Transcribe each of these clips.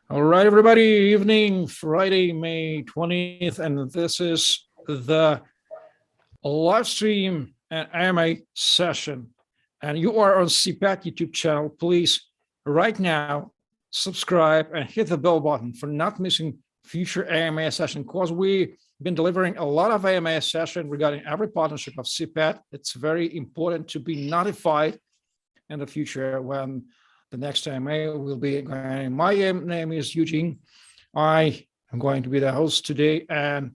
All right, everybody, evening, Friday, May 20th, and this is the live stream and AMA session. And you are on CPAD YouTube channel. Please, right now, subscribe and hit the bell button for not missing future AMA session, because we've been delivering a lot of AMA session regarding every partnership of CPAD. It's very important to be notified in the future when the next AMA will be going. My name is Eugene. I am going to be the host today. And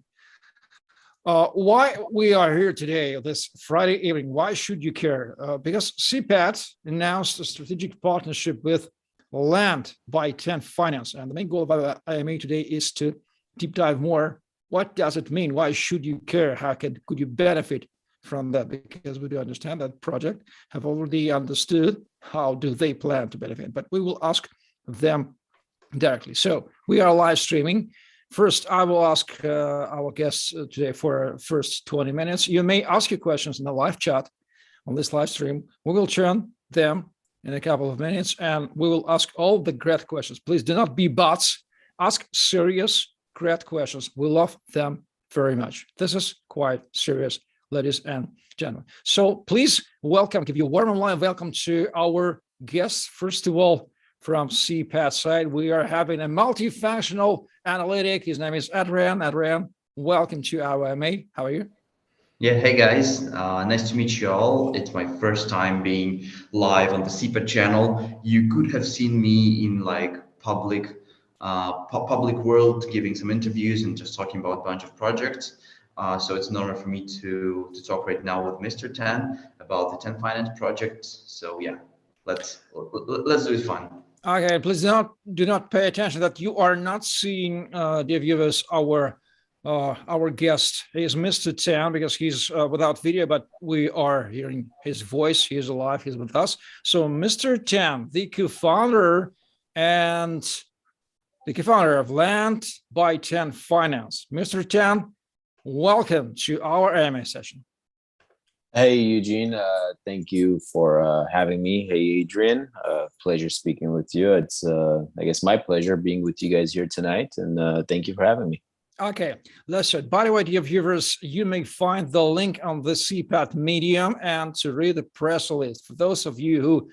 why we are here today, this Friday evening, why should you care? Because CPAD announced a strategic partnership with Land by TENFI Finance. And the main goal of our AMA today is to deep dive more. What does it mean? Why should you care? How could you benefit from that? Because we do understand that project have already understood how do they plan to benefit, but we will ask them directly. So we are live streaming. First, I will ask our guests today for first 20 minutes. You may ask your questions in the live chat on this live stream. We will turn them in a couple of minutes, and we will ask all the great questions. Please do not be bots. Ask serious, great questions. We love them very much. This is quite serious, ladies and gentlemen. So please welcome, give you a warm and live welcome to our guests. First of all, from CPAD side, we are having a multifunctional analytic. His name is Adrian. Adrian, welcome to our AMA. How are you? Yeah, hey guys, nice to meet you all. It's my first time being live on the CPAD channel. You could have seen me in like public world giving some interviews and just talking about a bunch of projects. So it's an honor for me to talk right now with Mr. Tan about the Ten Finance project. So yeah, let's do it fun. Okay, please do not pay attention that you are not seeing, dear viewers, our guest. He is Mr. Tan because he's without video, but we are hearing his voice. He is alive. He's with us. So Mr. Tan, the co-founder of Land by TENFI Finance. Mr. Tan, welcome to our AMA session. Hey, Eugene. Thank you for having me. Hey, Adrian. Pleasure speaking with you. It's, I guess, my pleasure being with you guys here tonight. And thank you for having me. Okay, let's start. By the way, dear viewers, you may find the link on the CPAD Medium and to read the press release. For those of you who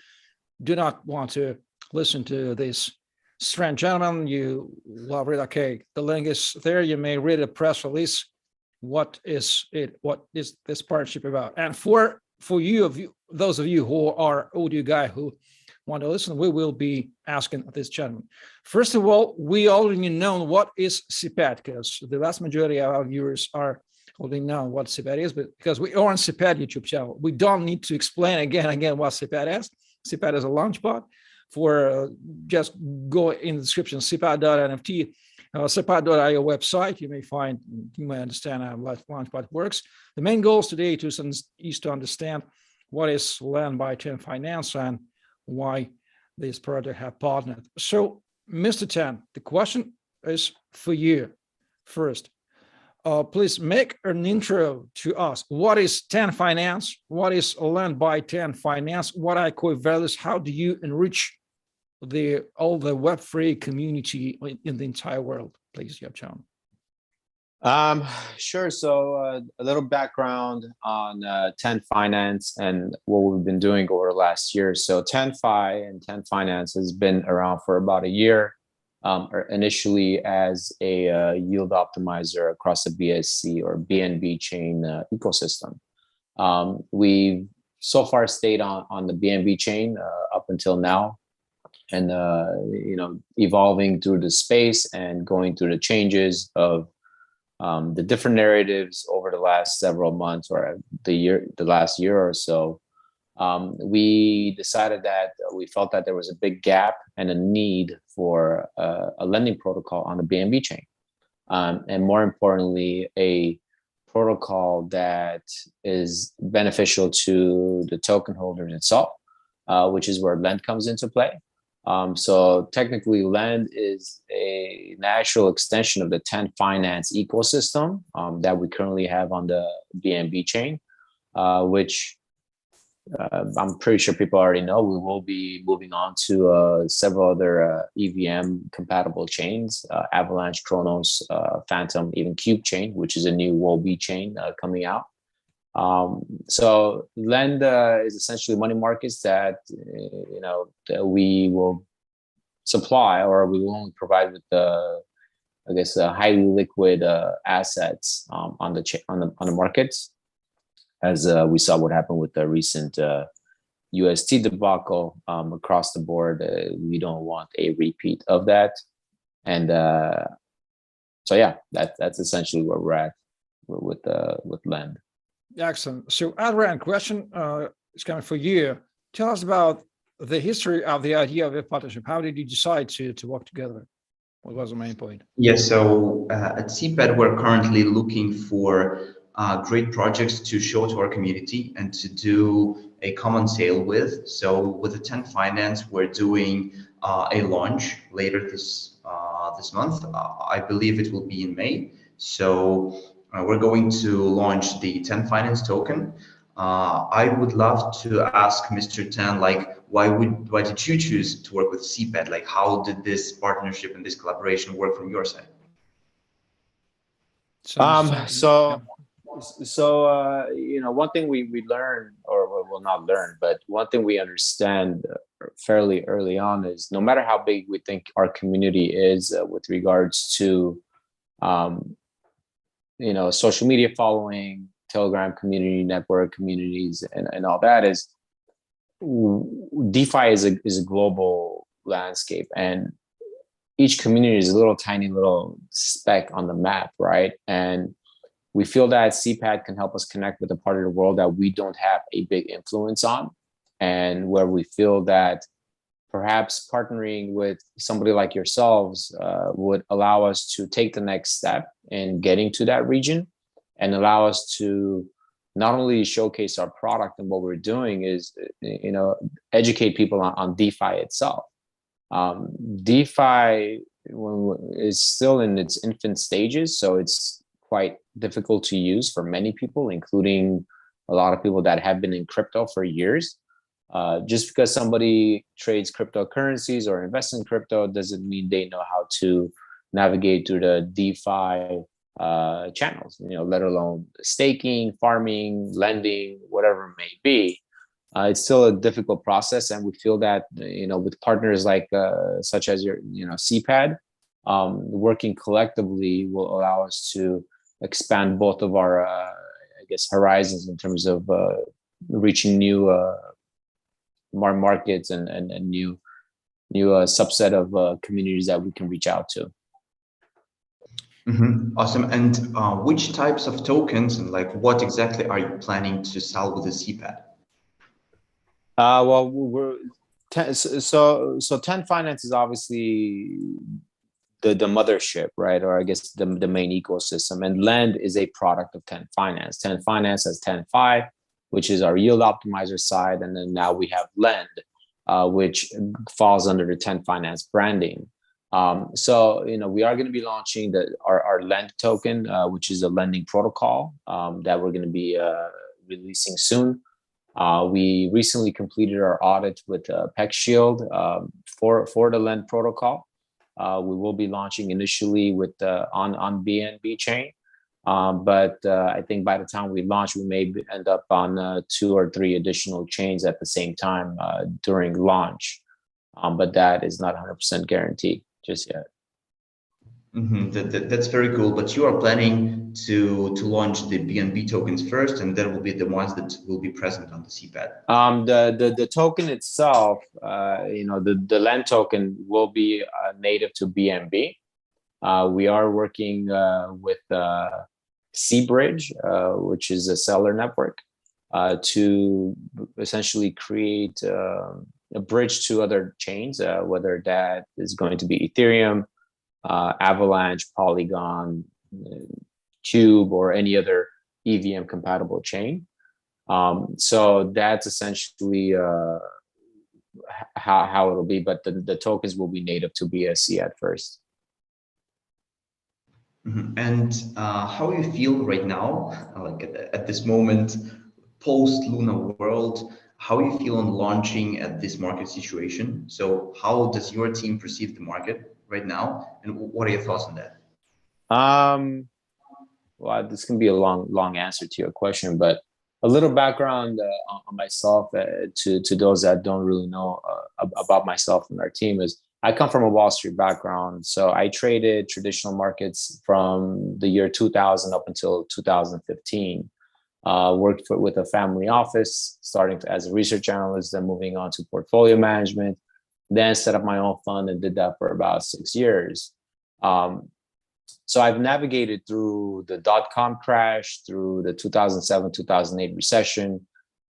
do not want to listen to this strange gentleman, you will read, okay, the link is there. You may read a press release. What is it? What is this partnership about? And for those of you who are audio guy who want to listen, we will be asking this gentleman. First of all, we already know what is CPAD, because the vast majority of our viewers are already know what CPAD is, but because we are on CPAD YouTube channel, we don't need to explain again what CPAD is. CPAD is a launchpad for just go in the description, cpad.nft. CPAD.io website, you may understand how Launchpad works. The main goals today is to understand what is Land by TENFI Finance and why this project have partnered. So, Mr. Tan, the question is for you first. Please make an intro to us. What is TENFI Finance? What is Land by TENFI Finance? What are core values? How do you enrich all the Web3 community in the entire world? Please, Eugene. Sure. So a little background on TEN Finance and what we've been doing over the last year. So TENFI and TEN Finance has been around for about a year, initially as a yield optimizer across the BSC or BNB chain ecosystem. We've so far stayed on the BNB chain up until now. And evolving through the space and going through the changes of the different narratives over the last several months or the last year or so, we decided that we felt that there was a big gap and a need for a lending protocol on the BNB chain, and more importantly, a protocol that is beneficial to the token holders itself, which is where Lend comes into play. So technically, Lend is a natural extension of the TEN Finance ecosystem that we currently have on the BNB chain, which I'm pretty sure people already know, we will be moving on to several other EVM compatible chains, Avalanche, Chronos, Phantom, even Cube Chain, which is a new WOB chain coming out. So Lend is essentially money markets that, that we will supply, or we will only provide with the, I guess, highly liquid assets on the markets, as we saw what happened with the recent UST debacle across the board. We don't want a repeat of that, and so yeah, that's essentially where we're at with Lend. Excellent. So Adrian, question is coming for you. Tell us about the history of the idea of a partnership. How did you decide to work together? What was the main point? Yes, so at CPAD, we're currently looking for great projects to show to our community and to do a common sale with. So with the TEN Finance, we're doing a launch later this month. I believe it will be in May. So we're going to launch the TEN Finance token. I would love to ask Mr. Tan, like, why did you choose to work with CPAD? Like, how did this partnership and this collaboration work from your side? One thing we learned, or well, not learn, but one thing we understand fairly early on is, no matter how big we think our community is with regards to social media following, Telegram community, network communities, and all that, is DeFi is a global landscape, and each community is a little tiny little speck on the map, right? And we feel that CPAD can help us connect with a part of the world that we don't have a big influence on, and where we feel that perhaps partnering with somebody like yourselves would allow us to take the next step in getting to that region, and allow us to not only showcase our product and what we're doing, is, educate people on DeFi itself. DeFi is still in its infant stages, so it's quite difficult to use for many people, including a lot of people that have been in crypto for years. Just because somebody trades cryptocurrencies or invests in crypto doesn't mean they know how to navigate through the DeFi channels, let alone staking, farming, lending, whatever it may be. It's still a difficult process, and we feel that with partners like such as your CPAD, working collectively will allow us to expand both of our horizons in terms of reaching new markets and new subset of communities that we can reach out to. Mm-hmm. Awesome. And which types of tokens and like what exactly are you planning to sell with the CPAD? Well, so TEN Finance is obviously the mothership, right? Or I guess the main ecosystem, and Lend is a product of TEN Finance. TEN Finance has TENFI, which is our yield optimizer side, and then now we have Lend, which falls under the TEN Finance branding. So we are going to be launching our Lend token, which is a lending protocol that we're going to be releasing soon. We recently completed our audit with PEC Shield for the Lend protocol. We will be launching initially with on BNB chain, but I think by the time we launch, we may end up on 2 or 3 additional chains at the same time during launch. But that is not 100% guaranteed just yet. Mm-hmm. That's very cool. But you are planning to launch the BNB tokens first, and that will be the ones that will be present on the CPAD. The token itself, the Lend token will be native to BNB. We are working with Seabridge, which is a seller network, to essentially create a bridge to other chains, whether that is going to be Ethereum, Avalanche, Polygon, Cube, or any other EVM compatible chain. So that's essentially how it'll be, but the tokens will be native to BSC at first. Mm-hmm. And how you feel right now, like at this moment, post-Luna world, how you feel on launching at this market situation. So how does your team perceive the market right now, and what are your thoughts on that? Well, this can be a long answer to your question, but a little background on myself to those that don't really know about myself and our team is I come from a Wall Street background. So I traded traditional markets from the year 2000 up until 2015. Worked with a family office, starting as a research analyst, then moving on to portfolio management, then set up my own fund and did that for about 6 years. So I've navigated through the dot-com crash, through the 2007, 2008 recession,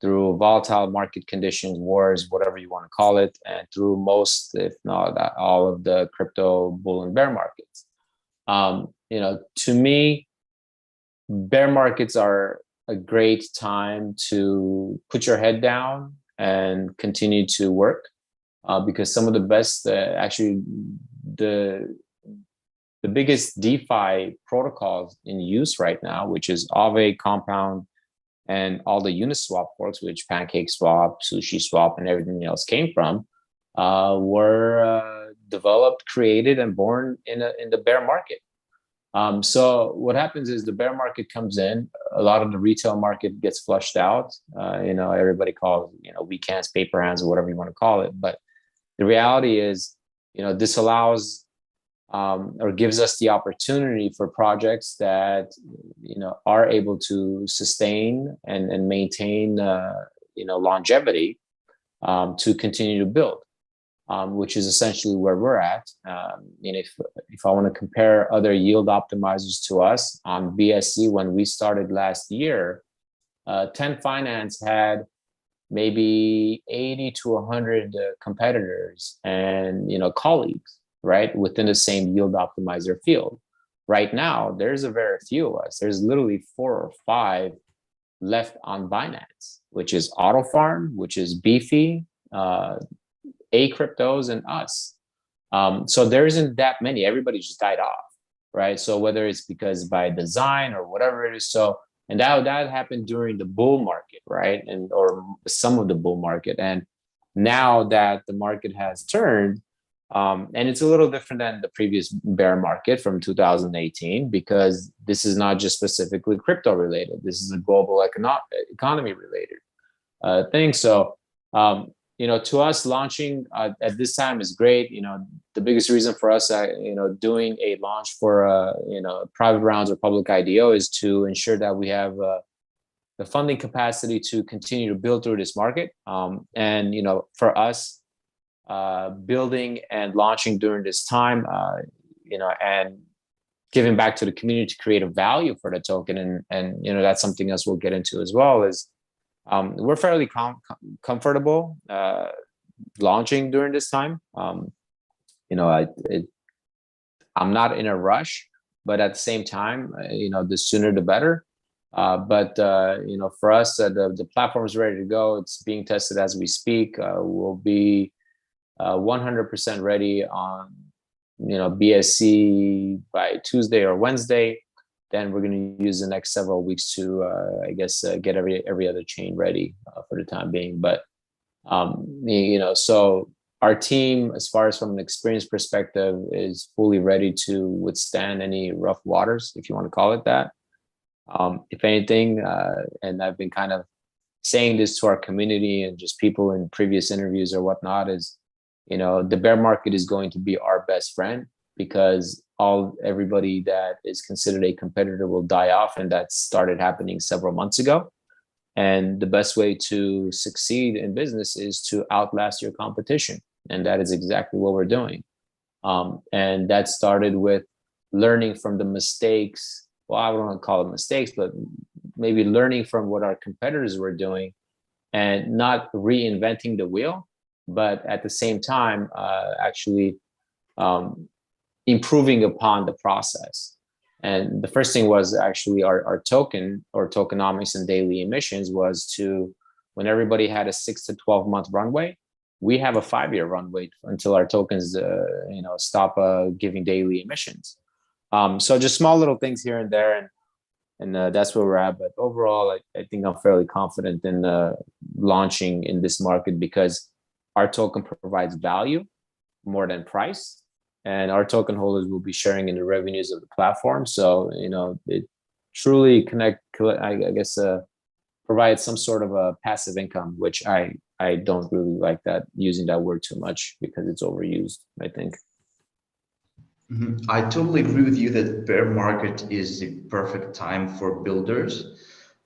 through volatile market conditions, wars, whatever you want to call it, and through most, if not all of the crypto bull and bear markets. To me, bear markets are a great time to put your head down and continue to work because some of the best, actually, the biggest DeFi protocols in use right now, which is Aave, Compound, and all the Uniswap forks, which PancakeSwap, SushiSwap, and everything else came from, were developed, created, and born in the bear market. So what happens is the bear market comes in, a lot of the retail market gets flushed out. Everybody calls, weak hands, paper hands, or whatever you want to call it. But the reality is, this allows or gives us the opportunity for projects that, are able to sustain and maintain, longevity to continue to build. Which is essentially where we're at. If I want to compare other yield optimizers to us on BSC, when we started last year, TENFi had maybe 80 to 100 competitors and colleagues, right, within the same yield optimizer field. Right now, there's a very few of us. There's literally 4 or 5 left on Binance, which is AutoFarm, which is Beefy, Cryptos, and us. So there isn't that many. Everybody just died off, right? So whether it's because by design or whatever it is, and that happened during the bull market, right? Or some of the bull market. And now that the market has turned, and it's a little different than the previous bear market from 2018, because this is not just specifically crypto related. This is a global economy related thing. So, to us, launching at this time is great. The biggest reason for us, doing a launch for, private rounds or public IDO is to ensure that we have the funding capacity to continue to build through this market. And, for us, building and launching during this time, and giving back to the community to create a value for the token. And that's something else we'll get into as well is, we're fairly comfortable launching during this time. I'm not in a rush, but at the same time, the sooner the better. But for us, the platform is ready to go. It's being tested as we speak. We'll be 100% ready on BSC by Tuesday or Wednesday. Then we're going to use the next several weeks to, get every other chain ready for the time being. But, so our team, as far as from an experience perspective, is fully ready to withstand any rough waters, if you want to call it that. If anything, and I've been kind of saying this to our community and just people in previous interviews or whatnot, is, the bear market is going to be our best friend, because everybody that is considered a competitor will die off, and that started happening several months ago. And the best way to succeed in business is to outlast your competition, and that is exactly what we're doing. And that started with learning from the mistakes. Well, I don't want to call it mistakes, but maybe learning from what our competitors were doing, and not reinventing the wheel, but at the same time, actually improving upon the process. And the first thing was actually our token, or tokenomics and daily emissions, was to, when everybody had a 6 to 12 month runway, we have a 5-year runway until our tokens, stop giving daily emissions. So just small little things here and there. And that's where we're at. But overall, I think I'm fairly confident in launching in this market because our token provides value more than price, and our token holders will be sharing in the revenues of the platform. So, it truly provides some sort of a passive income, which I don't really like that, using that word too much because it's overused, I think. I totally agree with you that bear market is the perfect time for builders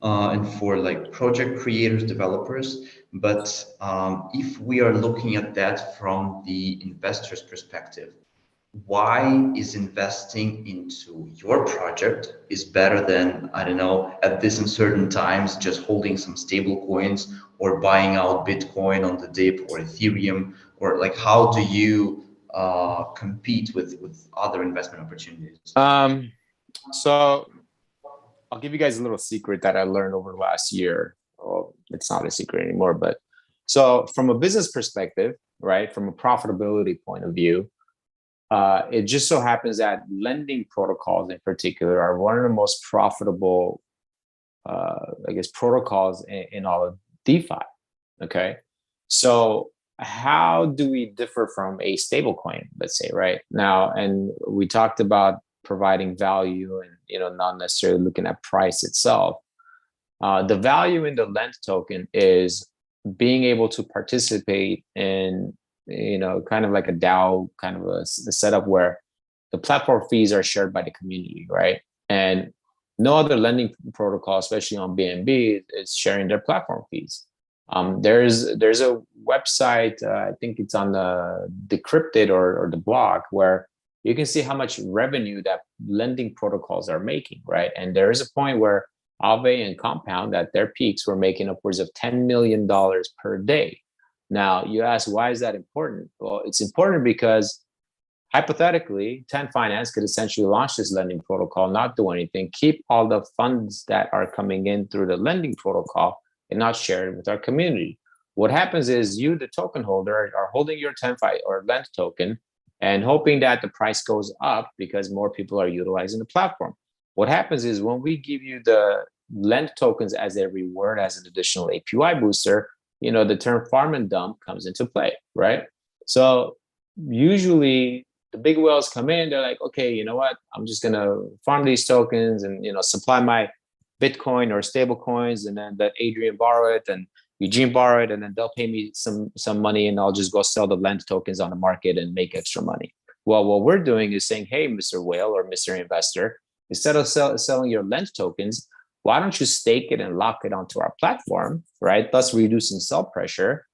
and for like project creators, developers. But if we are looking at that from the investor's perspective, why is investing into your project is better than, I don't know, at this uncertain times, just holding some stable coins or buying out Bitcoin on the dip or Ethereum, or like how do you compete with other investment opportunities? So I'll give you guys a little secret that I learned over the last year. Well, it's not a secret anymore, but so from a business perspective, right, from a profitability point of view, it just so happens that lending protocols in particular are one of the most profitable, protocols in all of DeFi. Okay. So how do we differ from a stable coin, let's say, right now? And we talked about providing value and, not necessarily looking at price itself. The value in the lend token is being able to participate in, kind of like a DAO kind of a setup where the platform fees are shared by the community, right? And no other lending protocol, especially on BNB, is sharing their platform fees. There's a website, I think it's on the Decrypted or the blog, where you can see how much revenue that lending protocols are making, right? And there is a point where Aave and Compound at their peaks were making upwards of $10 million per day. Now, you ask, why is that important? Well, it's important because hypothetically, TENFi could essentially launch this lending protocol, not do anything, keep all the funds that are coming in through the lending protocol and not share it with our community. What happens is you, the token holder, are holding your TENFi or lend token and hoping that the price goes up because more people are utilizing the platform. What happens is when we give you the lend tokens as a reward, as an additional APY booster, the term farm and dump comes into play, right? So usually the big whales come in, they're like, okay, you know what? I'm just gonna farm these tokens and, supply my Bitcoin or stable coins, and then let Adrian borrow it and Eugene borrow it, and then they'll pay me some money and I'll just go sell the lend tokens on the market and make extra money. Well, what we're doing is saying, hey, Mr. Whale or Mr. Investor, instead of selling your lend tokens, why don't you stake it and lock it onto our platform, right? Thus reducing sell pressure.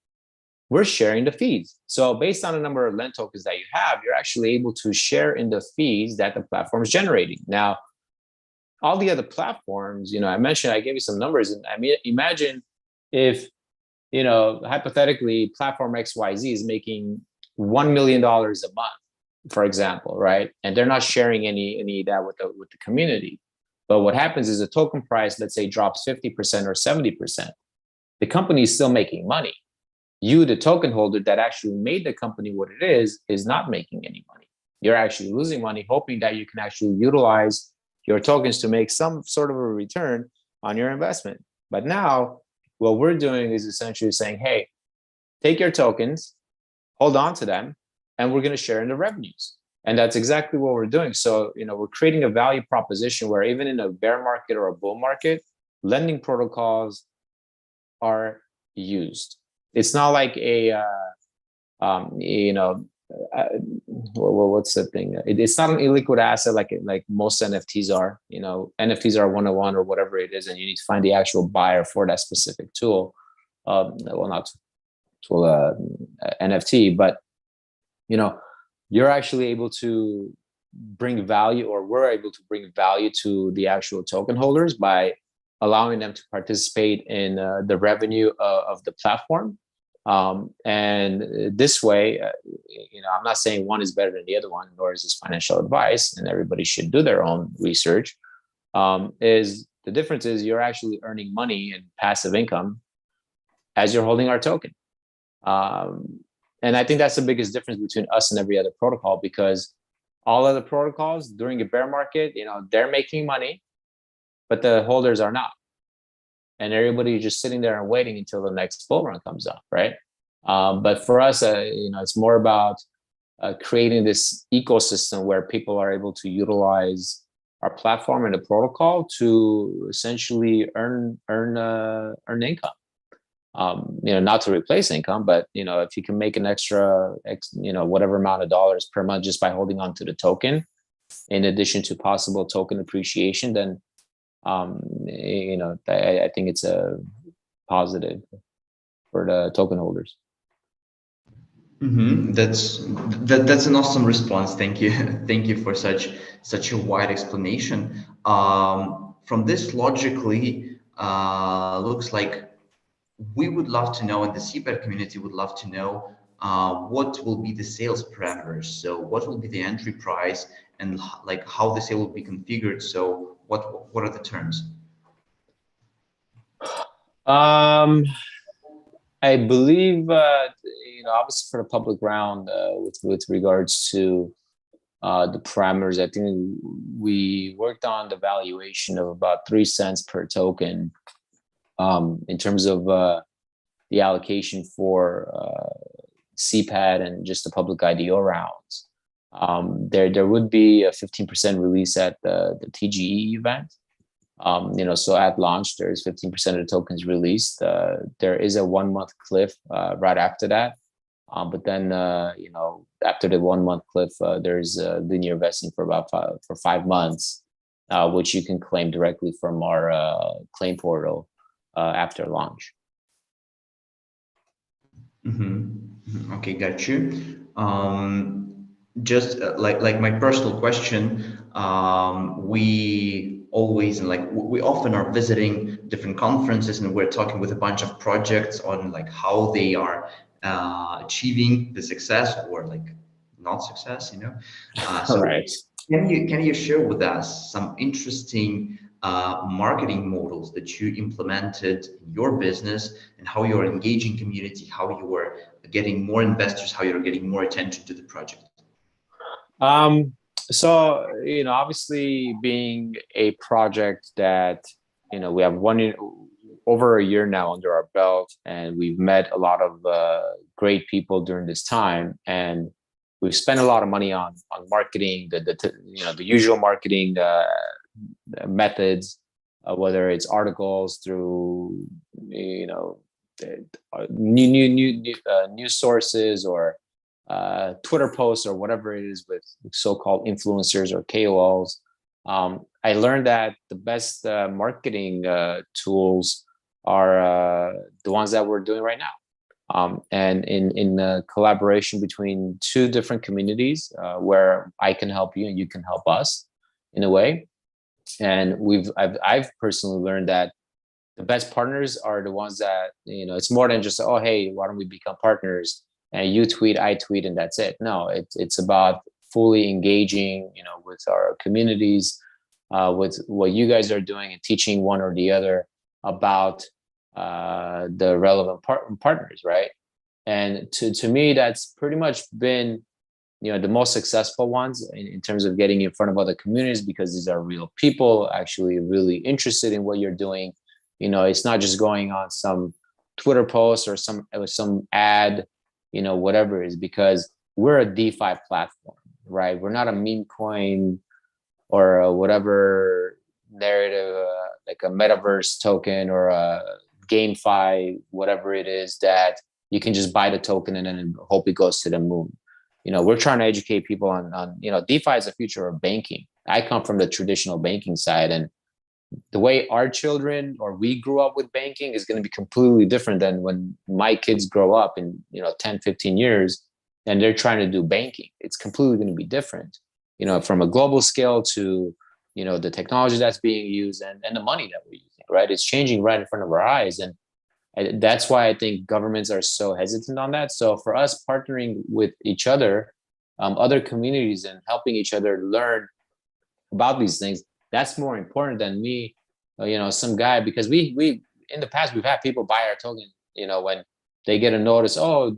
We're sharing the fees. So based on the number of lend tokens that you have, you're actually able to share in the fees that the platform is generating. Now, all the other platforms, I gave you some numbers, and I mean, imagine if, hypothetically, platform XYZ is making $1 million a month, for example, right? And they're not sharing any of that with the community. But what happens is the token price, let's say, drops 50% or 70%. The company is still making money. You, the token holder that actually made the company what it is not making any money. You're actually losing money, hoping that you can actually utilize your tokens to make some sort of a return on your investment. But now what we're doing is essentially saying, hey, take your tokens, hold on to them, and we're going to share in the revenues. And that's exactly what we're doing. So, we're creating a value proposition where even in a bear market or a bull market, lending protocols are used. It's not like what's the thing? It's not an illiquid asset like most NFTs are. NFTs are 101 or whatever it is, and you need to find the actual buyer for that specific tool. Not tool, NFT, but you're actually able to bring value, or we're able to bring value to the actual token holders by allowing them to participate in the revenue of the platform. And this way, I'm not saying one is better than the other one, nor is this financial advice, and everybody should do their own research. Is the difference is you're actually earning money and passive income as you're holding our token. And I think that's the biggest difference between us and every other protocol, because all other protocols during a bear market, they're making money. but the holders are not. And everybody just sitting there and waiting until the next bull run comes up, right? But for us, it's more about creating this ecosystem where people are able to utilize our platform and the protocol to essentially earn income. Not to replace income, but if you can make an extra, whatever amount of dollars per month just by holding on to the token, in addition to possible token appreciation, then I think it's a positive for the token holders. Mm-hmm. That's an awesome response. Thank you. Thank you for such a wide explanation. From this logically, looks like we would love to know, and the CPAD community would love to know, what will be the sales parameters. So what will be the entry price, and like how the sale will be configured. So what are the terms? I believe, obviously for the public round, with regards to the parameters, I think we worked on the valuation of about 3 cents per token. In terms of the allocation for CPAD and just the public IDO rounds, there would be a 15% release at the TGE event. So at launch, there's 15% of the tokens released. There is a 1 month cliff right after that. But then, after the 1 month cliff, there's linear vesting for about 5 months, which you can claim directly from our claim portal after launch. Mm-hmm. Okay, got you. Just like my personal question, we always, and like we often are visiting different conferences, and we're talking with a bunch of projects on like how they are achieving the success or like not success, so Right. can you share with us some interesting marketing models that you implemented in your business, and how you're engaging community, how you are getting more investors, how you're getting more attention to the project? So, obviously being a project that, we have over a year now under our belt, and we've met a lot of great people during this time, and we've spent a lot of money on marketing, the usual marketing methods, whether it's articles through, news sources, or Twitter posts, or whatever it is with so-called influencers or KOLs. I learned that the best marketing tools are the ones that we're doing right now. And in collaboration between 2 different communities, where I can help you and you can help us in a way. And I've personally learned that the best partners are the ones that, it's more than just, oh, hey, why don't we become partners? And you tweet, I tweet, and that's it. No, it's about fully engaging, with our communities, with what you guys are doing, and teaching one or the other about the relevant partners, right? And to me, that's pretty much been, the most successful ones in terms of getting in front of other communities, because these are real people actually really interested in what you're doing. It's not just going on some Twitter post or some ad, whatever it is, because we're a DeFi platform, right? We're not a meme coin or whatever narrative, like a metaverse token or a GameFi, whatever it is, that you can just buy the token and then hope it goes to the moon. We're trying to educate people on DeFi is the future of banking. I come from the traditional banking side, and the way our children or we grew up with banking is going to be completely different than when my kids grow up in 10, 15 years and they're trying to do banking. It's completely going to be different, from a global scale to, the technology that's being used and the money that we're using, right? It's changing right in front of our eyes. And that's why I think governments are so hesitant on that. So for us, partnering with each other, other communities, and helping each other learn about these things, that's more important than me, some guy, because we in the past, we've had people buy our token, when they get a notice, oh,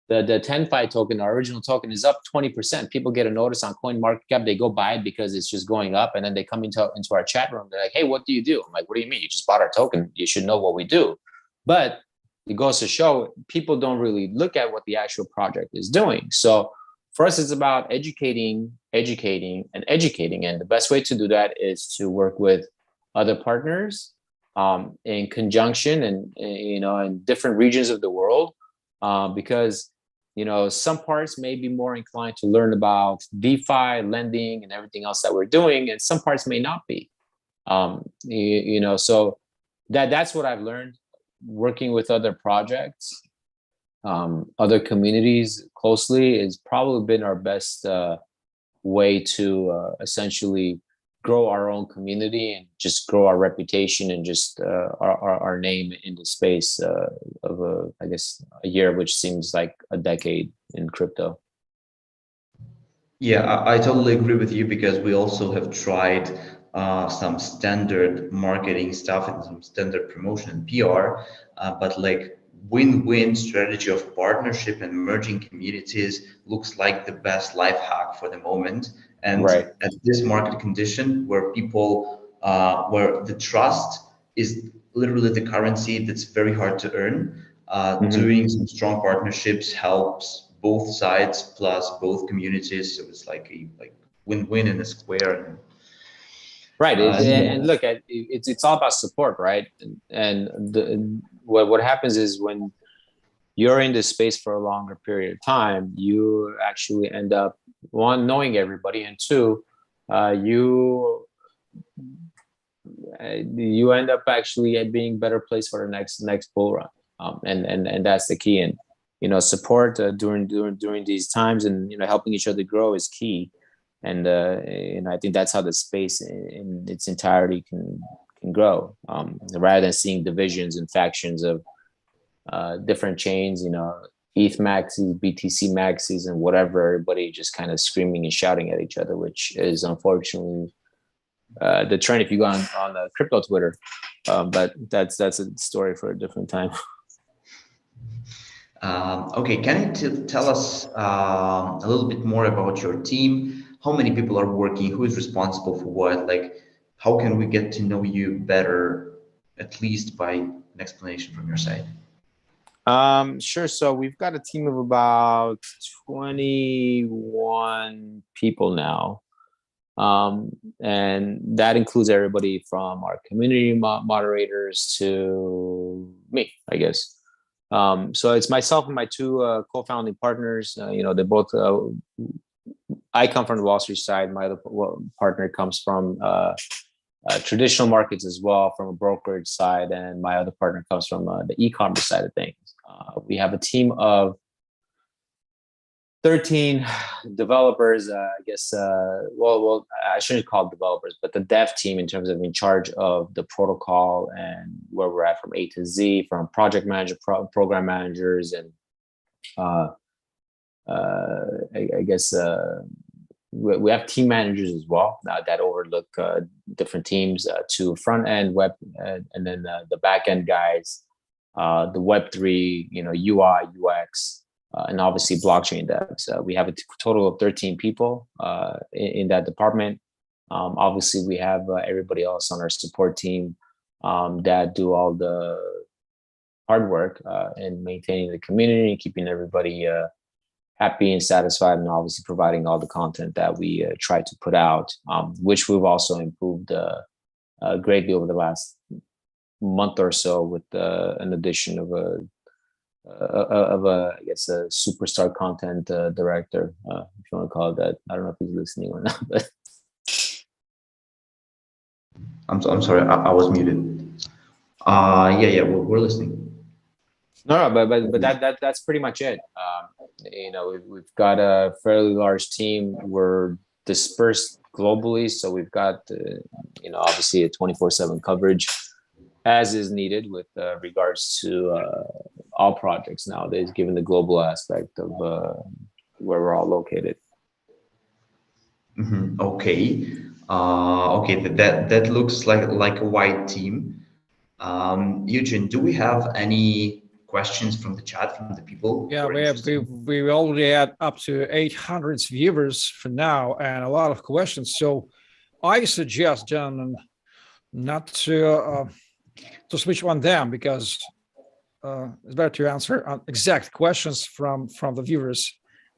the TENFI token, our original token, is up 20%. People get a notice on CoinMarketCap, they go buy it because it's just going up, and then they come into our chat room. They're like, "Hey, what do you do?" I'm like, "What do you mean? You just bought our token. You should know what we do." But it goes to show people don't really look at what the actual project is doing. So for us, it's about educating, and educating. And the best way to do that is to work with other partners in conjunction, and in different regions of the world, because some parts may be more inclined to learn about DeFi, lending, and everything else that we're doing, and some parts may not be. So that's what I've learned working with other projects, other communities closely, has probably been our best way to essentially grow our own community and just grow our reputation and just our name in the space of I guess a year, which seems like a decade in crypto. Yeah, I totally agree with you, because we also have tried some standard marketing stuff and some standard promotion and PR, but like win-win strategy of partnership and merging communities looks like the best life hack for the moment. And Right. at this market condition where people, where the trust is literally the currency that's very hard to earn, doing some strong partnerships helps both sides plus both communities. So it's like a win-win in a square. Right. Yeah. And look, it's all about support, right? And what happens is when you're in this space for a longer period of time, you actually end up, one, knowing everybody, and two, you end up actually being better placed for the next bull run, and that's the key. And support during these times, and helping each other grow is key. And I think that's how the space in its entirety can grow, rather than seeing divisions and factions of different chains, ETH maxis, BTC maxis, and whatever, everybody just kind of screaming and shouting at each other, which is unfortunately the trend if you go on the crypto Twitter. But that's a story for a different time. Okay, can you tell us a little bit more about your team? How many people are working? Who is responsible for what? Like, how can we get to know you better, at least by an explanation from your side? Sure. So we've got a team of about 21 people now. And that includes everybody from our community moderators to me, I guess. So it's myself and my two co-founding partners. They both, I come from the Wall Street side. My other partner comes from traditional markets as well, from a brokerage side. And my other partner comes from the e-commerce side of things. We have a team of 13 developers, I guess. Well, I shouldn't call it developers, but the dev team in terms of in charge of the protocol and where we're at from A to Z, from project manager, program managers, and I guess we have team managers as well that overlook different teams, to front end web, and then the back end guys, the Web3, UI, UX. And obviously blockchain devs. We have a total of 13 people in that department. Obviously, we have everybody else on our support team that do all the hard work in maintaining the community, keeping everybody happy and satisfied, and obviously providing all the content that we try to put out, which we've also improved greatly over the last month or so with an addition of a I guess a superstar content director, if you want to call it that. I don't know if he's listening or not, but I'm sorry, I was muted. Yeah, we're listening. No, but that's pretty much it. We've got a fairly large team. We're dispersed globally, so we've got obviously a 24/7 coverage as is needed with regards to all projects nowadays, given the global aspect of where we're all located. Mm-hmm. Okay. Okay, that looks like a wide team. Eugene, do we have any questions from the chat from the people? Yeah, who are interested? we already had up to 800 viewers for now and a lot of questions. So I suggest, gentlemen, not to switch on them, because it's better to answer exact questions from the viewers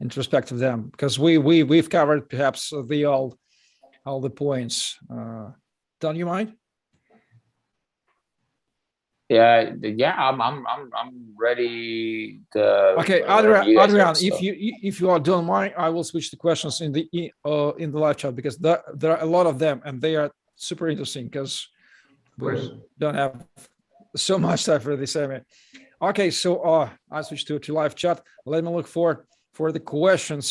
in respect of them, because we've covered perhaps all the points. Don't you mind? Yeah, I'm ready to. Okay, Adrian, if you don't mind, I will switch the questions in the live chat, because there are a lot of them and they are super interesting, because we don't have so much time for this. Okay, so I switch to live chat. Let me look for the questions.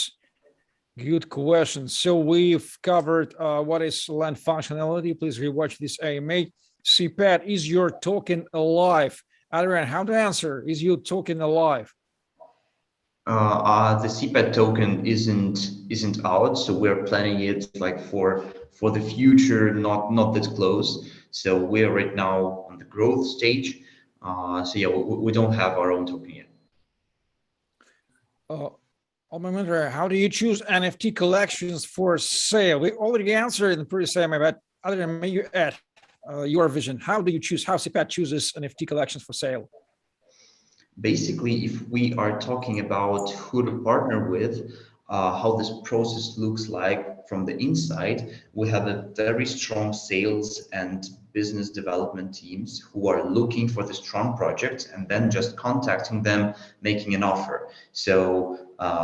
Good questions. So we've covered what is lend functionality. Please rewatch this AMA. CPAD, is your token alive? Adrian, how to answer? Is your token alive? The CPAD token isn't out, so we're planning it like for the future, not that close. So we're right now on the growth stage. So yeah, we don't have our own token yet. How do you choose NFT collections for sale? We already answered in the previous segment, but Adrian, may you add your vision? How do you choose? How CPAD chooses NFT collections for sale? Basically, if we are talking about who to partner with, how this process looks like from the inside, we have a very strong sales and business development teams who are looking for the strong projects and then just contacting them, making an offer. So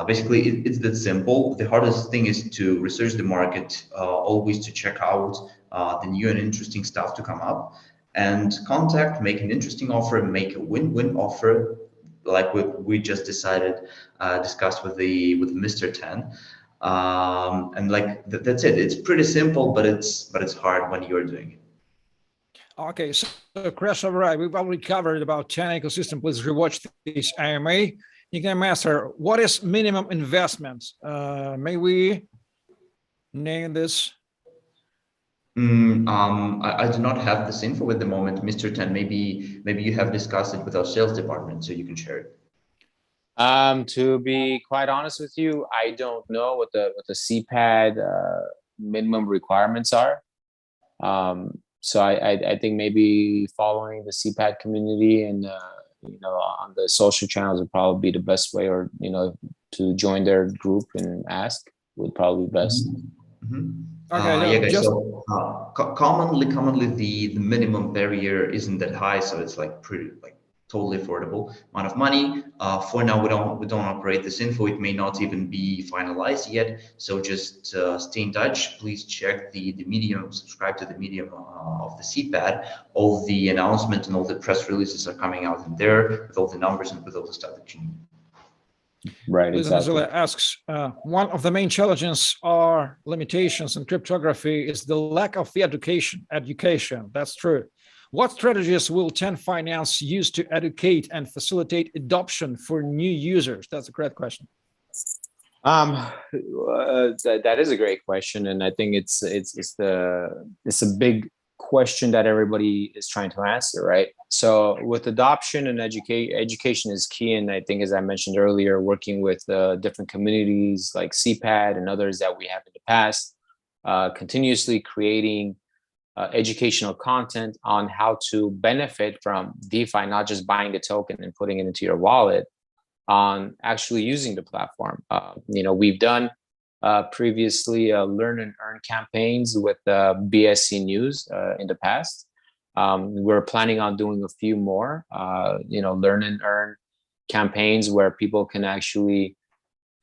basically, it's that simple. The hardest thing is to research the market, always to check out the new and interesting stuff to come up, and contact, make an interesting offer, make a win-win offer, like we just discussed with Mr. Ten, and like that's it. It's pretty simple, but it's hard when you're doing it. Okay, so Crash Override, we've already covered about 10 ecosystem. Please rewatch this AMA. You can master what is minimum investment. May we name this? I do not have this info at the moment, Mr. Ten. Maybe you have discussed it with our sales department, so you can share it. To be quite honest with you, I don't know what the CPAD minimum requirements are. So I think maybe following the CPAD community and on the social channels would probably be the best way, or to join their group and ask would probably be best. Okay, yeah, guys. So commonly the minimum barrier isn't that high, so it's like pretty totally affordable amount of money. For now, we don't operate this info. It may not even be finalized yet. So just stay in touch. Please check the medium, subscribe to the medium of the CPAD. All the announcements and all the press releases are coming out in there with all the numbers and with all the stuff that you need. Right, exactly. Asks, one of the main challenges or limitations in cryptography is the lack of the education. That's true. What strategies will TENFi use to educate and facilitate adoption for new users? That's a great question. That is a great question, and I think it's a big question that everybody is trying to answer, right? So with adoption and education is key, and I think, as I mentioned earlier, working with different communities like CPAD and others that we have in the past, continuously creating educational content on how to benefit from DeFi, not just buying the token and putting it into your wallet, on actually using the platform. We've done previously learn and earn campaigns with BSC News in the past. We're planning on doing a few more, learn and earn campaigns where people can actually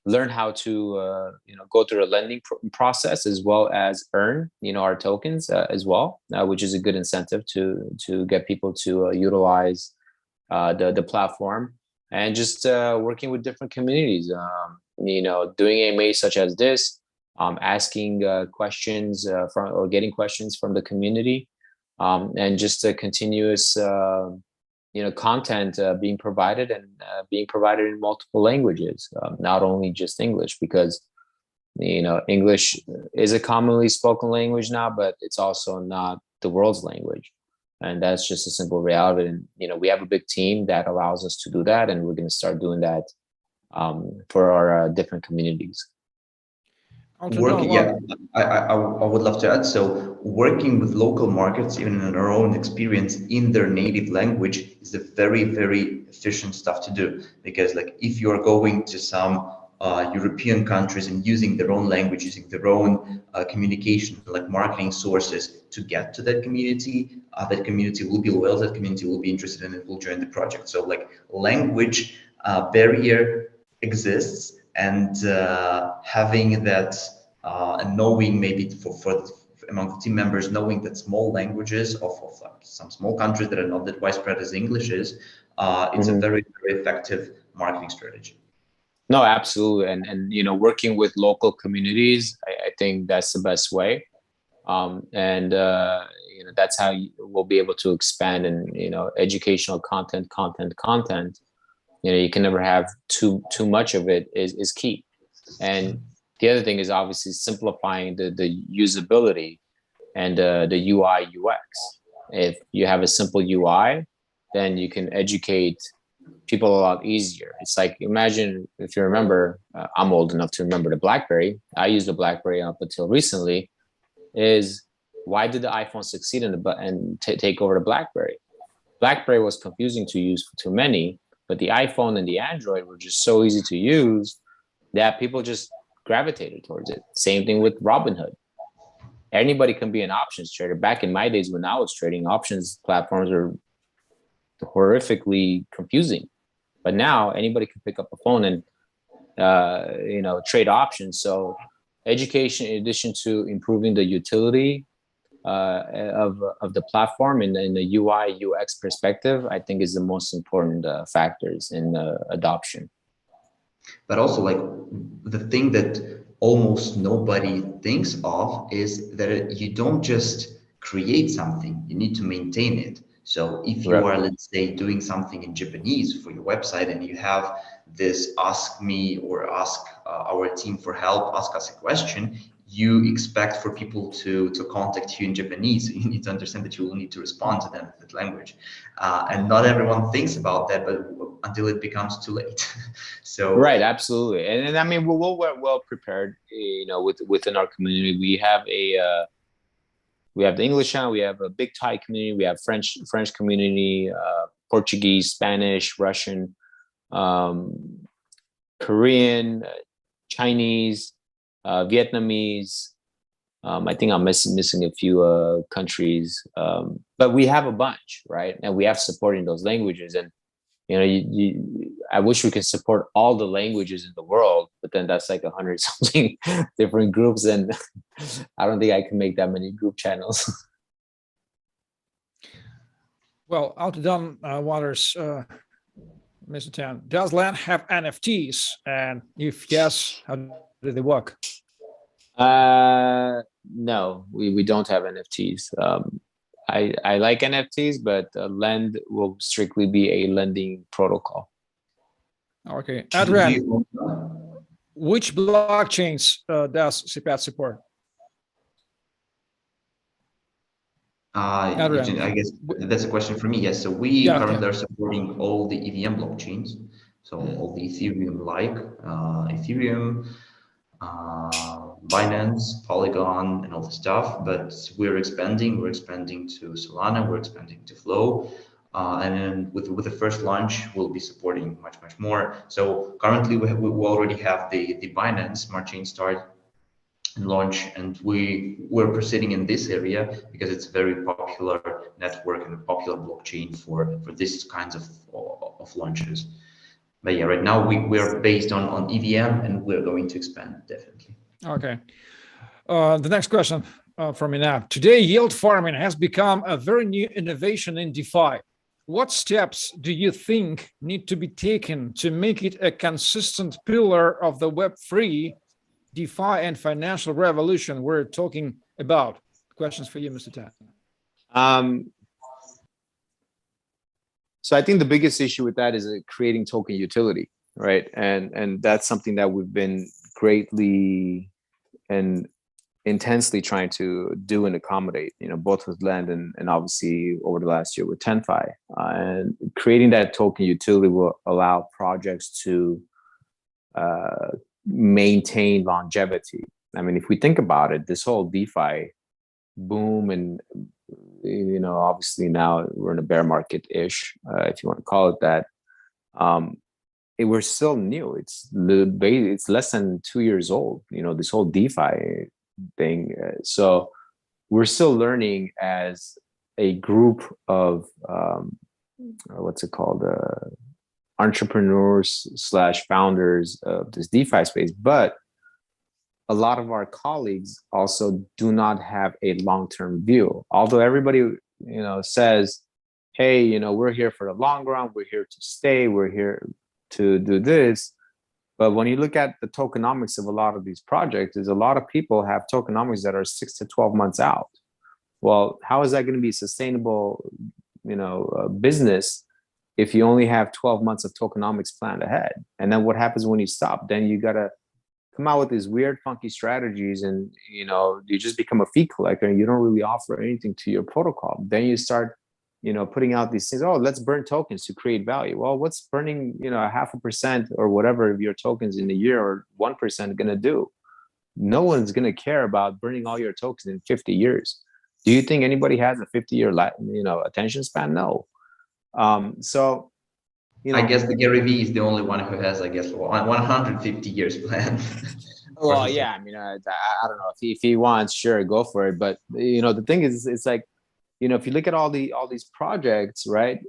learn how to go through a lending process as well as earn our tokens as well, which is a good incentive to get people to utilize the platform, and just working with different communities, doing AMAs such as this, asking questions or getting questions from the community, and just a continuous content being provided, and being provided in multiple languages, not only just English, because English is a commonly spoken language now, but it's also not the world's language. And that's just a simple reality. And, we have a big team that allows us to do that. And we're going to start doing that for our different communities. Working, yeah, I would love to add. So working with local markets, even in our own experience, in their native language is a very, very efficient stuff to do. Because like if you're going to some European countries and using their own language, using their own communication, like marketing sources to get to that community will be loyal, that community will be interested in it, will join the project. So like language barrier exists, and having that and knowing maybe for among the team members, knowing that small languages of some small countries that are not that widespread as English is, it's a very, very effective marketing strategy. No, absolutely. And working with local communities, I think that's the best way. That's how we'll be able to expand and, educational content. You can never have too much of it is key. And the other thing is obviously simplifying the usability and the UI UX. If you have a simple UI, then you can educate people a lot easier. It's like, imagine if you remember, I'm old enough to remember the BlackBerry. I used the BlackBerry up until recently. Is why did the iPhone succeed and take over the BlackBerry? BlackBerry was confusing to use to many, but the iPhone and the Android were just so easy to use that people just gravitated towards it. Same thing with Robinhood. Anybody can be an options trader. Back in my days when I was trading, options platforms were horrifically confusing. But now anybody can pick up a phone and trade options. So education, in addition to improving the utility of the platform in the UI UX perspective, I think is the most important factors in adoption. But also, like, the thing that almost nobody thinks of is that you don't just create something, you need to maintain it. So if you are, let's say, doing something in Japanese for your website and you have this ask me or ask our team for help, ask us a question, you expect for people to contact you in Japanese. So you need to understand that you will need to respond to them in that language. And not everyone thinks about that, but until it becomes too late. So right, absolutely. And I mean, we're well prepared, within our community. We have the English channel, we have a big Thai community, we have French community, Portuguese, Spanish, Russian, Korean, Chinese, Vietnamese. I think I'm missing a few countries, but we have a bunch, right? And we have support in those languages. And I wish we could support all the languages in the world, but then that's like 100 something different groups, and I don't think I can make that many group channels. Well, out of done waters, Mr. Tan, does land have NFTs? And if yes, how do they work? No, we don't have NFTs. I like NFTs, but Lend will strictly be a lending protocol. Okay, Adrian, which blockchains does CPAD support? Eugene, I guess that's a question for me. Yes, so we currently are supporting all the EVM blockchains, so all the Ethereum-like, Ethereum, Binance, Polygon, and all the stuff. But we're expanding. We're expanding to Solana. We're expanding to Flow. And then with the first launch, we'll be supporting much more. So currently, we already have the Binance Smart Chain start and launch, and we're proceeding in this area because it's a very popular network and a popular blockchain for this kinds of launches. But yeah, right now we're based on EVM, and we're going to expand definitely. Okay. The next question from me now. Today, yield farming has become a very new innovation in DeFi. What steps do you think need to be taken to make it a consistent pillar of the Web3 DeFi and financial revolution we're talking about? Questions for you, Mr. Tan. So I think the biggest issue with that is creating token utility, right? And that's something that we've been greatly and intensely trying to do and accommodate, both with Lend and obviously over the last year with TENFI. And creating that token utility will allow projects to maintain longevity. I mean, if we think about it, this whole DeFi boom, and obviously now we're in a bear market-ish, if you want to call it that. We're still new. It's less than 2 years old. This whole DeFi thing. So we're still learning as a group of what's it called? Entrepreneurs / founders of this DeFi space, but a lot of our colleagues also do not have a long-term view. Although everybody, says, hey, we're here for the long run, we're here to stay, we're here to do this. But when you look at the tokenomics of a lot of these projects, there's a lot of people have tokenomics that are 6 to 12 months out. Well, how is that going to be sustainable, business if you only have 12 months of tokenomics planned ahead? And then what happens when you stop? Then you got to come out with these weird, funky strategies, and you just become a fee collector, and you don't really offer anything to your protocol. Then you start, putting out these things. Oh, let's burn tokens to create value. Well, what's burning, 0.5% or whatever of your tokens in a year, or 1% going to do? No one's going to care about burning all your tokens in 50 years. Do you think anybody has a 50-year, attention span? No. So, I guess the Gary Vee is the only one who has, 150 years plan. Well, yeah, I mean, I don't know if he wants, sure, go for it. But the thing is, it's like, if you look at all these projects, right?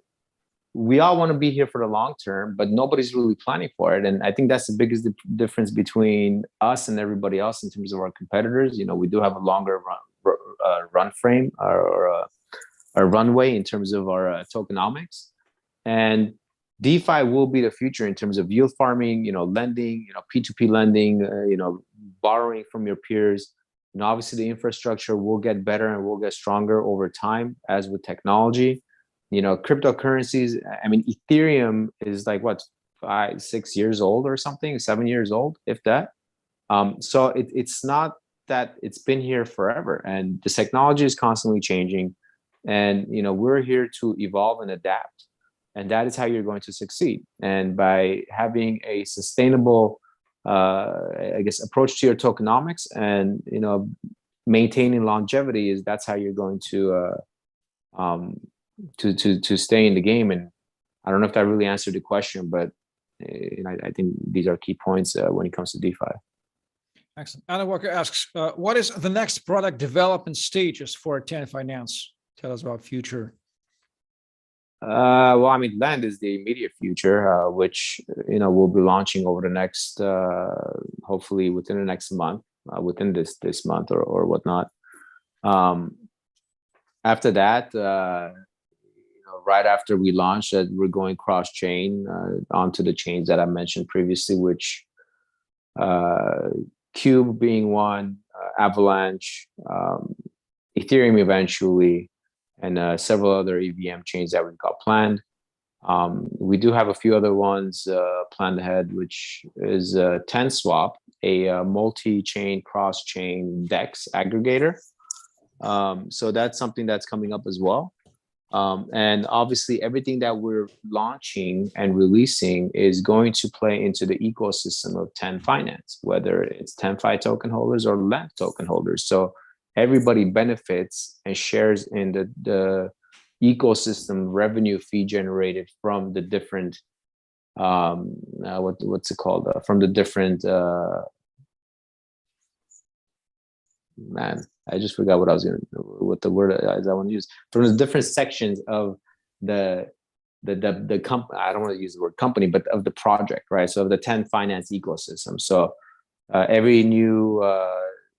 We all want to be here for the long term, but nobody's really planning for it. And I think that's the biggest difference between us and everybody else in terms of our competitors. We do have a longer run frame or a runway in terms of our tokenomics, and DeFi will be the future in terms of yield farming, lending, P2P lending, borrowing from your peers. Obviously the infrastructure will get better and will get stronger over time, as with technology. Cryptocurrencies, I mean, Ethereum is like what, 5-6 years old or something, 7 years old, if that. So it's not that it's been here forever, and the technology is constantly changing, and we're here to evolve and adapt. And that is how you're going to succeed. And by having a sustainable, approach to your tokenomics, and maintaining longevity, that's how you're going to stay in the game. And I don't know if that really answered the question, but I think these are key points when it comes to DeFi. Excellent. Anna Walker asks, what is the next product development stages for TENFI? Tell us about future. Well, I mean, Lend is the immediate future, which we'll be launching over the next, hopefully within the next month, within this month or whatnot. After that, right after we launch, we're going cross chain onto the chains that I mentioned previously, which Cube being one, Avalanche, Ethereum eventually, and several other EVM chains that we've got planned. We do have a few other ones planned ahead, which is TenSwap, a multi-chain, cross-chain DEX aggregator. So that's something that's coming up as well. And obviously everything that we're launching and releasing is going to play into the ecosystem of TEN Finance, whether it's TENFI token holders or Lend token holders. So everybody benefits and shares in the ecosystem revenue fee generated from the different what's it called, from the different man, I just forgot what the word is I want to use, from the different sections of the company. I don't want to use the word company, but of the project, right? So of the TEN Finance ecosystem. So every new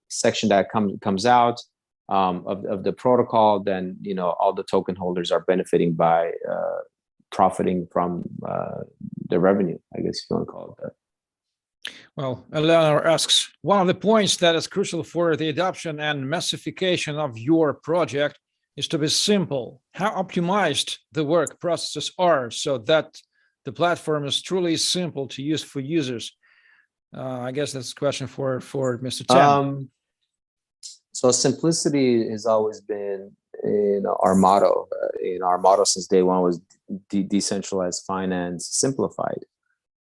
section that comes out of the protocol, then all the token holders are benefiting by profiting from the revenue, I guess if you want to call it that. Well, Eleanor asks, one of the points that is crucial for the adoption and massification of your project is to be simple. How optimized the work processes are so that the platform is truly simple to use for users? I guess that's a question for Mr. Chen. So simplicity has always been in our motto. Our motto since day one was decentralized finance simplified.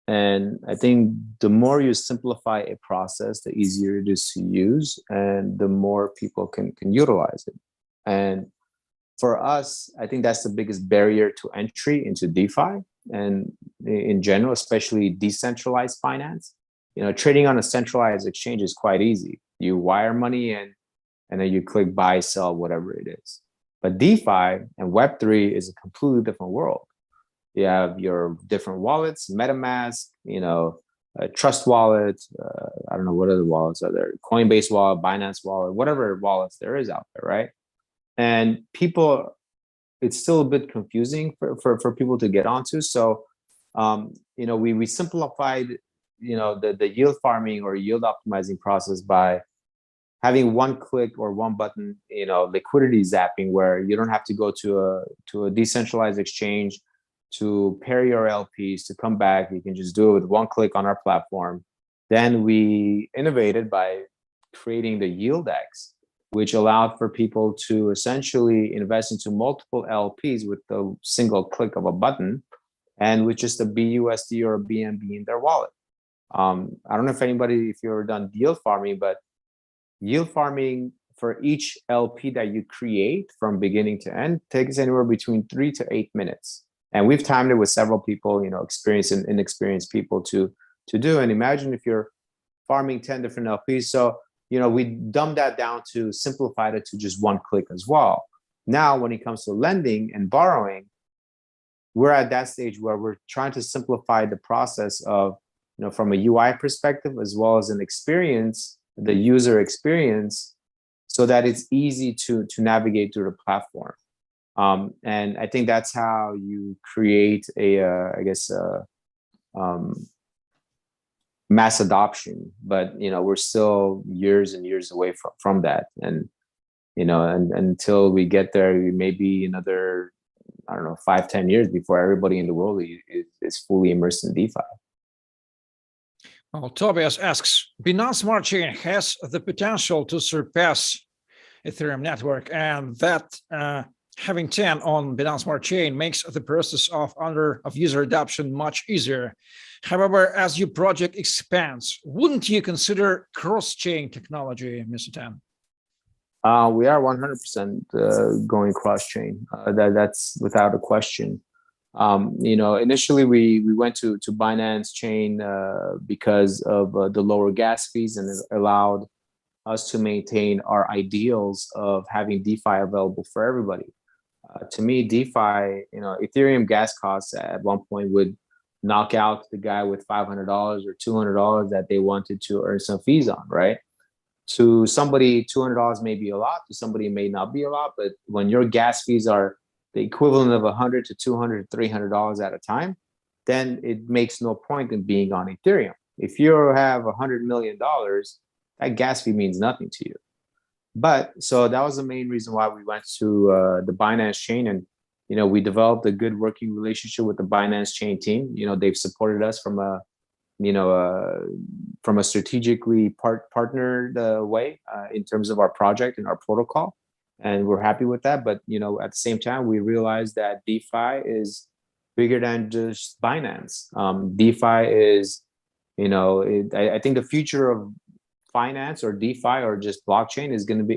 And I think the more you simplify a process, the easier it is to use and the more people can utilize it. And for us, I think that's the biggest barrier to entry into DeFi and in general, especially decentralized finance. Trading on a centralized exchange is quite easy. You wire money in and then you click buy, sell, whatever it is. But DeFi and Web3 is a completely different world. You have your different wallets, MetaMask, Trust Wallet. I don't know what other wallets are there. Coinbase wallet, Binance wallet, whatever wallets there is out there, right? And people, it's still a bit confusing for people to get onto. So, we simplified, the yield farming or yield optimizing process by having one click or one button, liquidity zapping, where you don't have to go to a decentralized exchange to pair your LPs to come back. You can just do it with one click on our platform. Then we innovated by creating the YieldX, which allowed for people to essentially invest into multiple LPs with the single click of a button and with just a BUSD or a BNB in their wallet. I don't know if you've ever done yield farming, but yield farming for each LP that you create from beginning to end takes anywhere between 3 to 8 minutes. And we've timed it with several people, experienced and inexperienced people to do. And imagine if you're farming 10 different LPs. So, we dumbed that down to simplified it to just one click as well. Now, when it comes to lending and borrowing, we're at that stage where we're trying to simplify the process of, from a UI perspective, as well as an experience, the user experience, so that it's easy to navigate through the platform. And I think that's how you create mass adoption. But we're still years and years away from that. And and until we get there, maybe another 5-10 years before everybody in the world is fully immersed in DeFi. Well, Tobias asks, Binance Smart Chain has the potential to surpass Ethereum network, and that having 10 on Binance Smart Chain makes the process of user adoption much easier. However, as your project expands, wouldn't you consider cross-chain technology, Mr. Tan? We are 100% going cross-chain. That's without a question. Initially we went to Binance Chain because of the lower gas fees, and it allowed us to maintain our ideals of having DeFi available for everybody. To me, DeFi, Ethereum gas costs at one point would knock out the guy with $500 or $200 that they wanted to earn some fees on, right? To somebody, $200 may be a lot. To somebody, it may not be a lot. But when your gas fees are the equivalent of $100 to $200 to $300 at a time, then it makes no point in being on Ethereum. If you have $100 million, that gas fee means nothing to you. But so that was the main reason why we went to the Binance Chain, and we developed a good working relationship with the Binance Chain team. They've supported us from a strategically partnered way in terms of our project and our protocol, and we're happy with that. But at the same time, we realized that DeFi is bigger than just Binance. DeFi is, I think the future of finance or DeFi or just blockchain is going to be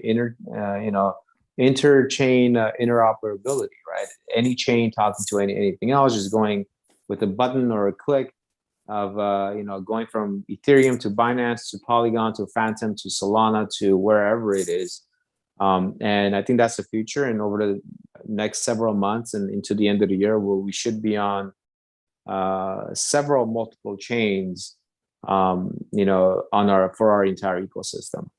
interchain interoperability, right? Any chain talking to anything else, just going with a button or a click of going from Ethereum to Binance to Polygon to Phantom to Solana to wherever it is. And I think that's the future. And over the next several months and into the end of the year, we should be on multiple chains, for our entire ecosystem.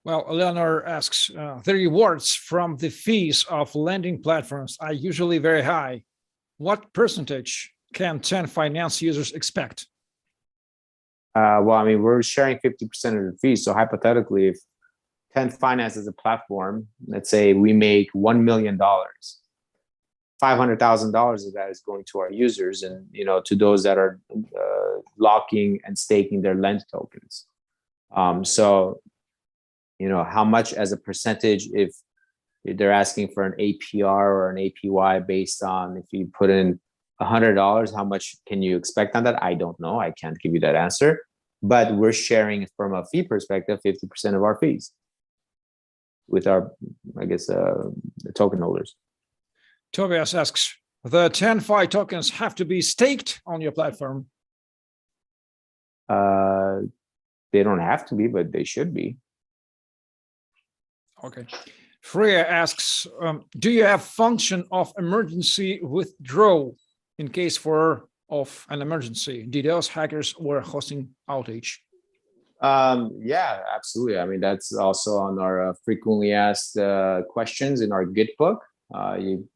Well, Eleanor asks, the rewards from the fees of lending platforms are usually very high. What percentage can TEN Finance users expect? We're sharing 50% of the fees. So hypothetically, if TEN Finance is a platform, let's say we make $1 million, $500,000 of that is going to our users, and to those that are locking and staking their lend tokens. So how much as a percentage, if they're asking for an APR or an APY based on if you put in $100, how much can you expect on that? I don't know. I can't give you that answer. But we're sharing from a fee perspective 50% of our fees with our, I guess, the token holders. Tobias asks, the TENFI tokens have to be staked on your platform? They don't have to be, but they should be. Okay. Freya asks, do you have function of emergency withdrawal in case of an emergency, DDoS, hackers, or hosting outage? Yeah, absolutely. I mean, that's also on our frequently asked questions in our Git book.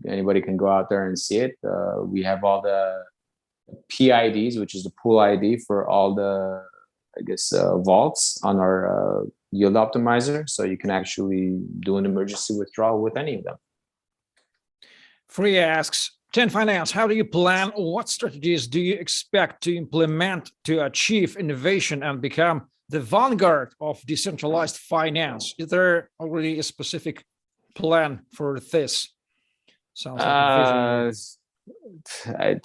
Anybody can go out there and see it. We have all the PIDs, which is the pool ID for all the, I guess, vaults on our yield optimizer. So you can actually do an emergency withdrawal with any of them. Freya asks, TENFi, how do you plan? What strategies do you expect to implement to achieve innovation and become the vanguard of decentralized finance? Is there already a specific plan for this? Sounds like a vision.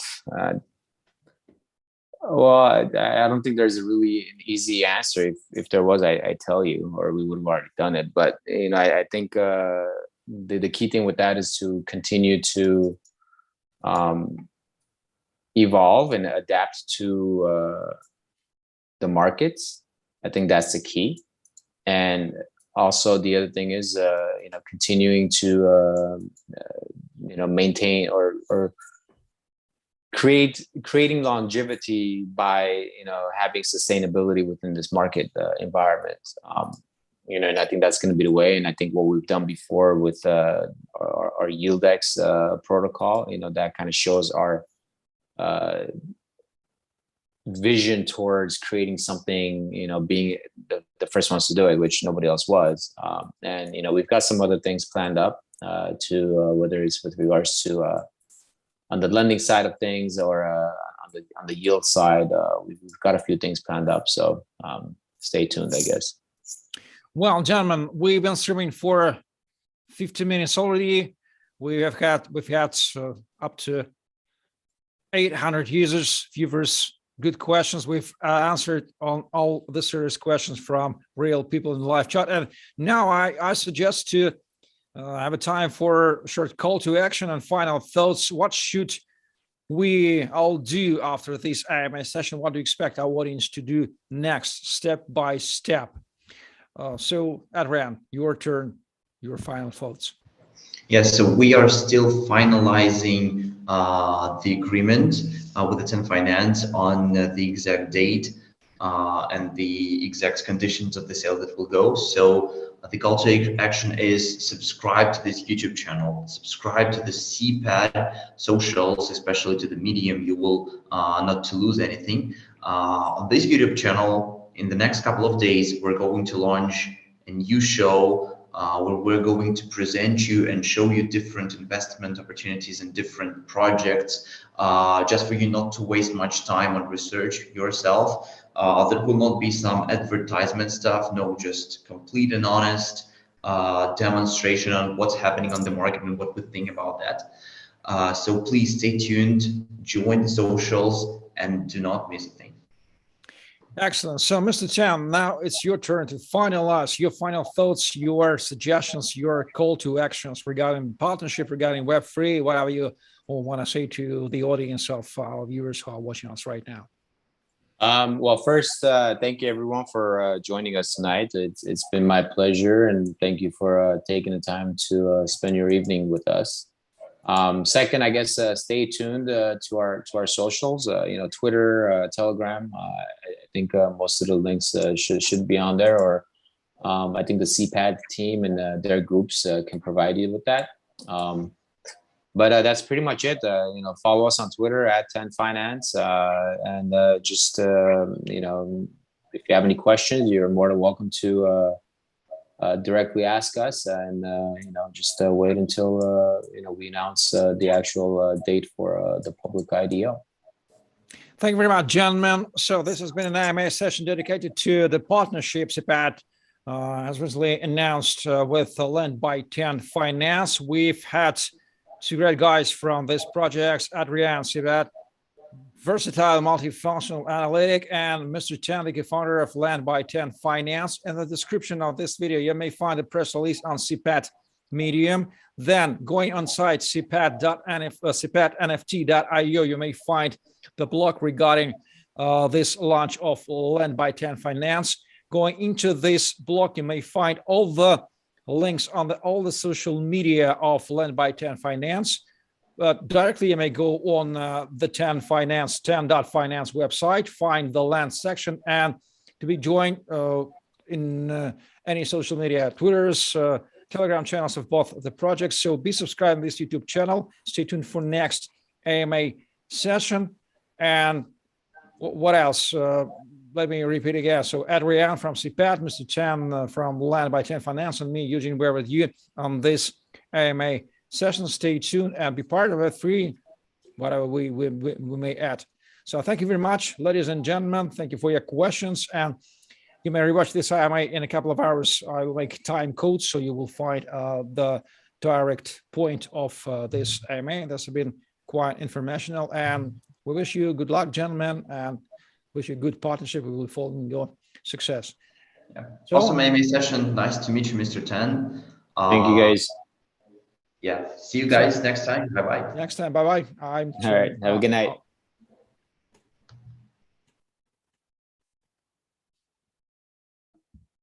I don't think there's a really an easy answer. If there was, I tell you, or we would have already done it. But I think the key thing with that is to continue to evolve and adapt to the markets. I think that's the key. And also the other thing is continuing to maintain or creating longevity by having sustainability within this market environment. And I think that's going to be the way. And I think what we've done before with our YieldX protocol, that kind of shows our vision towards creating something, being the first ones to do it, which nobody else was. And we've got some other things planned up to whether it's with regards to on the lending side of things or on the yield side. We've got a few things planned up. So stay tuned, I guess. Well, gentlemen, we've been streaming for 50 minutes already. We've had up to 800 users, viewers, good questions. We've answered on all the serious questions from real people in the live chat. And now I suggest to have a time for a short call to action and final thoughts. What should we all do after this AMA session? What do you expect our audience to do next, step by step? So Adrian, your turn, your final thoughts. Yes, so we are still finalizing the agreement with the TENFi on the exact date and the exact conditions of the sale that will go. So the call to action is subscribe to this YouTube channel, subscribe to the CPAD socials, especially to the Medium. You will not to lose anything. On this YouTube channel, in the next couple of days, we're going to launch a new show where we're going to present you and show you different investment opportunities and different projects, just for you not to waste much time on research yourself. There will not be some advertisement stuff, no, just complete and honest demonstration on what's happening on the market and what we think about that. So please stay tuned, join the socials, and do not miss a thing. Excellent. So, Mr. Chan, now it's your turn to finalize your final thoughts, your suggestions, your call to actions regarding partnership, regarding Web3, whatever you want to say to the audience of our viewers who are watching us right now. Well, first, thank you everyone for joining us tonight. It's been my pleasure, and thank you for taking the time to spend your evening with us. Second, I guess stay tuned to our socials. Twitter, Telegram. I think most of the links should be on there, or I think the CPAD team and their groups can provide you with that. But that's pretty much it. Follow us on Twitter at TENFi, and just if you have any questions, you're more than welcome to directly ask us, and just wait until we announce the actual date for the public IDO. Thank you very much, gentlemen. So this has been an AMA session dedicated to the partnership CPAD as recently announced with Lend by TENFI. We've had two great guys from this project, Adrian CPAD, versatile multifunctional analytic, and Mr. Chen, the co-founder of Lend by TENFI. In the description of this video, you may find a press release on CPAD Medium. Then going on site cpad.nft.io, you may find the blog regarding this launch of Lend by TENFI. Going into this blog, you may find all the links on all the social media of Lend by TENFI. Directly, you may go on the TENFI, ten.finance website, find the Lend section, and to be joined in any social media, Twitter's, Telegram channels of both the projects. So be subscribed to this YouTube channel. Stay tuned for next AMA session. And what else? Let me repeat again. So Adrian from CPAD, Mr. Chen from Lend by TENFI, and me, Eugene, we're with you on this AMA session. Stay tuned and be part of it. Free, whatever we may add. So thank you very much, ladies and gentlemen. Thank you for your questions. And you may rewatch this AMA in a couple of hours. I will make time codes, so you will find the direct point of this AMA. That's been quite informational. And we wish you good luck, gentlemen, and wish you a good partnership. We will follow your success. Yeah. So, awesome AMA session. Nice to meet you, Mr. Ten. Thank you, guys. Yeah. See you guys next time. Bye-bye. Next time. Bye-bye. All right. Have a good night.